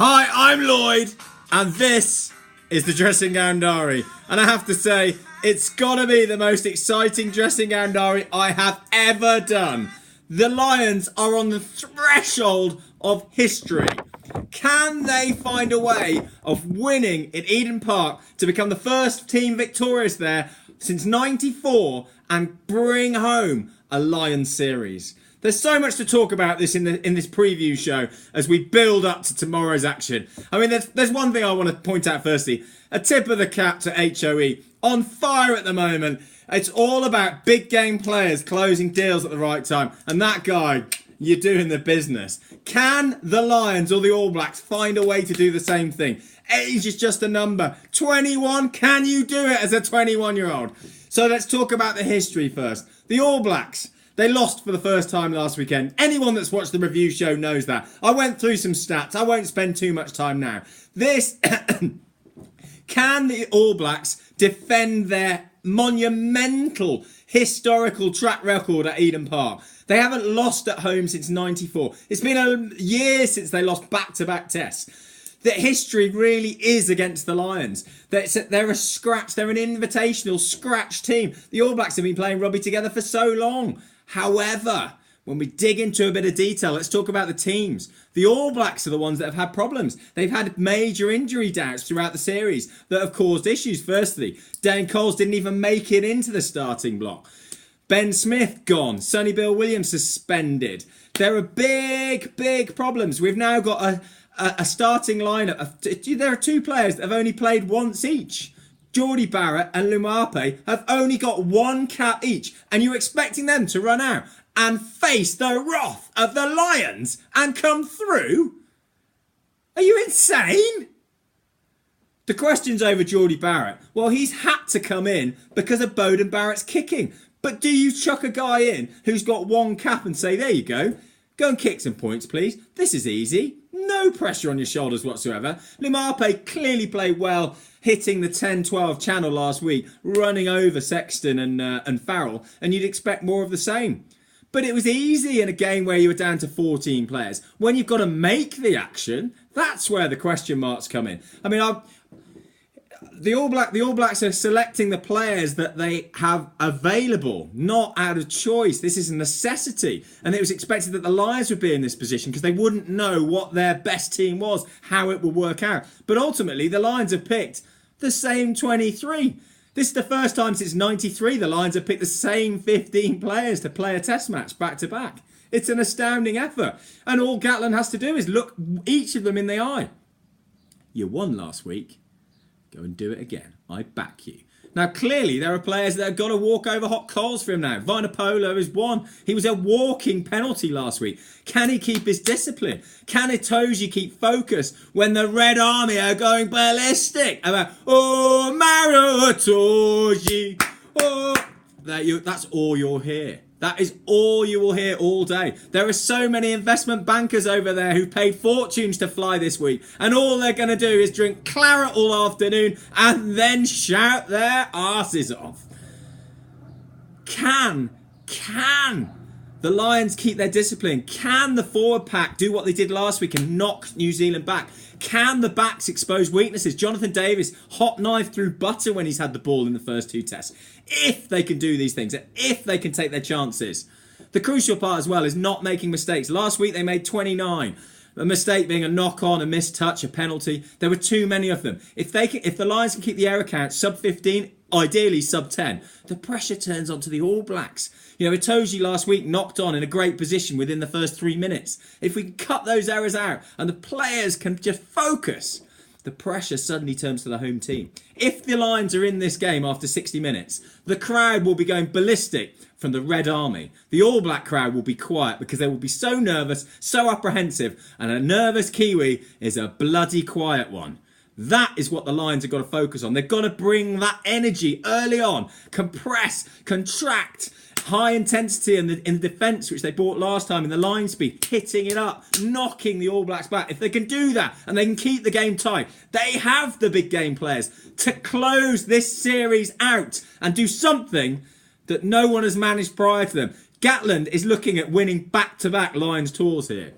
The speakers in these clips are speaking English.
Hi, I'm Lloyd, and this is the Dressing Gown Diary. And I have to say, it's gotta be the most exciting dressing gown diary I have ever done. The Lions are on the threshold of history. Can they find a way of winning in Eden Park to become the first team victorious there since '94 and bring home a Lions series? There's so much to talk about this in this preview show as we build up to tomorrow's action. I mean, there's one thing I want to point out firstly. A tip of the cap to HOE. On fire at the moment. It's all about big game players closing deals at the right time. And that guy, you're doing the business. Can the Lions or the All Blacks find a way to do the same thing? Age is just a number. 21, can you do it as a 21-year-old? So let's talk about the history first. The All Blacks. They lost for the first time last weekend. Anyone that's watched the review show knows that. I went through some stats. I won't spend too much time now. Can the All Blacks defend their monumental historical track record at Eden Park? They haven't lost at home since '94. It's been a year since they lost back-to-back tests. The history really is against the Lions. They're a scratch. They're an invitational scratch team. The All Blacks have been playing rugby together for so long. However, when we dig into a bit of detail, let's talk about the teams. The All Blacks are the ones that have had problems. They've had major injury doubts throughout the series that have caused issues. Firstly, Dane Coles didn't even make it into the starting block. Ben Smith gone. Sonny Bill Williams suspended. There are big problems. We've now got a starting lineup. There are two players that have only played once each. Geordie Barrett and Lumape have only got one cap each, and you're expecting them to run out and face the wrath of the Lions and come through? Are you insane? The question's over Geordie Barrett. Well, he's had to come in because of Bowden Barrett's kicking. But do you chuck a guy in who's got one cap and say, there you go and kick some points, please? This is easy. No pressure on your shoulders whatsoever. Lumape clearly played well, hitting the 10-12 channel last week, running over Sexton and Farrell, and you'd expect more of the same. But it was easy in a game where you were down to 14 players. When you've got to make the action, that's where the question marks come in. I mean, the All Blacks are selecting the players that they have available, not out of choice. This is a necessity. And it was expected that the Lions would be in this position because they wouldn't know what their best team was, how it would work out. But ultimately, the Lions have picked the same 23. This is the first time since '93 the Lions have picked the same 15 players to play a test match back to back. It's an astounding effort. And all Gatland has to do is look each of them in the eye. You won last week. Go and do it again. I back you. Now, clearly, there are players that have got to walk over hot coals for him now. Vinapolo is one. He was a walking penalty last week. Can he keep his discipline? Can Itoje keep focus when the Red Army are going ballistic about, oh, Maro Itoje, oh. That's all you'll hear. That is all you will hear all day. There are so many investment bankers over there who paid fortunes to fly this week, and all they're going to do is drink claret all afternoon and then shout their arses off. Can the Lions keep their discipline? Can the forward pack do what they did last week and knock New Zealand back? Can the backs expose weaknesses? Jonathan Davis hot knife through butter when he's had the ball in the first two tests. If they can do these things, if they can take their chances. The crucial part as well is not making mistakes. Last week they made 29. A mistake being a knock-on, a missed touch, a penalty. There were too many of them. If the Lions can keep the error count sub 15, ideally sub 10, the pressure turns onto the All Blacks. You know, Itoje last week knocked on in a great position within the first 3 minutes. If we can cut those errors out and the players can just focus, the pressure suddenly turns to the home team. If the Lions are in this game after 60 minutes, the crowd will be going ballistic from the Red Army. The All Black crowd will be quiet because they will be so nervous, so apprehensive, and a nervous Kiwi is a bloody quiet one. That is what the Lions have got to focus on. They've got to bring that energy early on, compress, contract, high intensity in the defence, which they brought last time in the line speed, hitting it up, knocking the All Blacks back. If they can do that and they can keep the game tight, they have the big game players to close this series out and do something that no one has managed prior to them. Gatland is looking at winning back-to-back Lions tours here.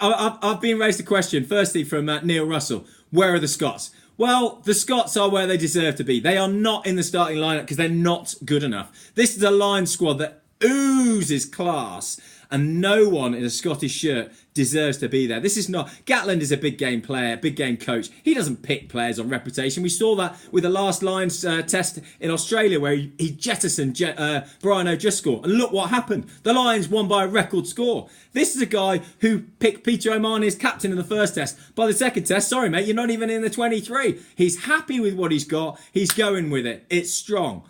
I've been raised a question, firstly from Neil Russell. Where are the Scots? Well, the Scots are where they deserve to be. They are not in the starting lineup because they're not good enough. This is a Lions squad that oozes class, and no one in a Scottish shirt deserves to be there. This is not... Gatland is a big game player, big game coach. He doesn't pick players on reputation. We saw that with the last Lions test in Australia where he jettisoned Brian O'Driscoll. And look what happened. The Lions won by a record score. This is a guy who picked Peter O'Mahony as captain in the first test. By the second test, sorry mate, you're not even in the 23. He's happy with what he's got. He's going with it. It's strong.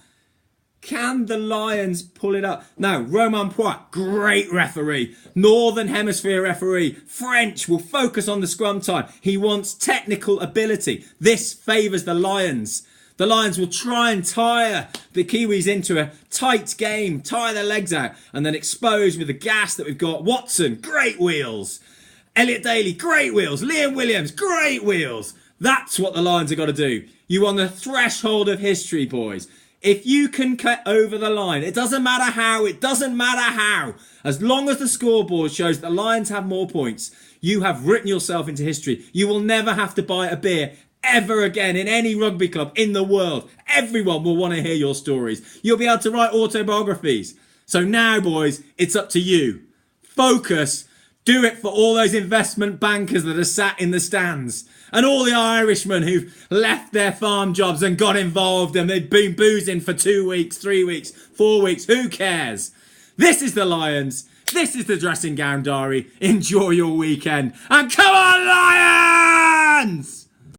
Can the Lions pull it up? Now, Romain Poit, great referee. Northern Hemisphere referee. French will focus on the scrum time. He wants technical ability. This favours the Lions. The Lions will try and tire the Kiwis into a tight game, tire their legs out, and then expose with the gas that we've got. Watson, great wheels. Elliot Daly, great wheels. Liam Williams, great wheels. That's what the Lions have got to do. You on the threshold of history, boys. If you can cut over the line, it doesn't matter how, as long as the scoreboard shows the Lions have more points, you have written yourself into history. You will never have to buy a beer ever again in any rugby club in the world. Everyone will want to hear your stories. You'll be able to write autobiographies. So now, boys, it's up to you. Focus. Do it for all those investment bankers that are sat in the stands. And all the Irishmen who've left their farm jobs and got involved and they've been boozing for 2 weeks, 3 weeks, 4 weeks. Who cares? This is the Lions. This is the Dressing Gown Diary. Enjoy your weekend. And come on, Lions!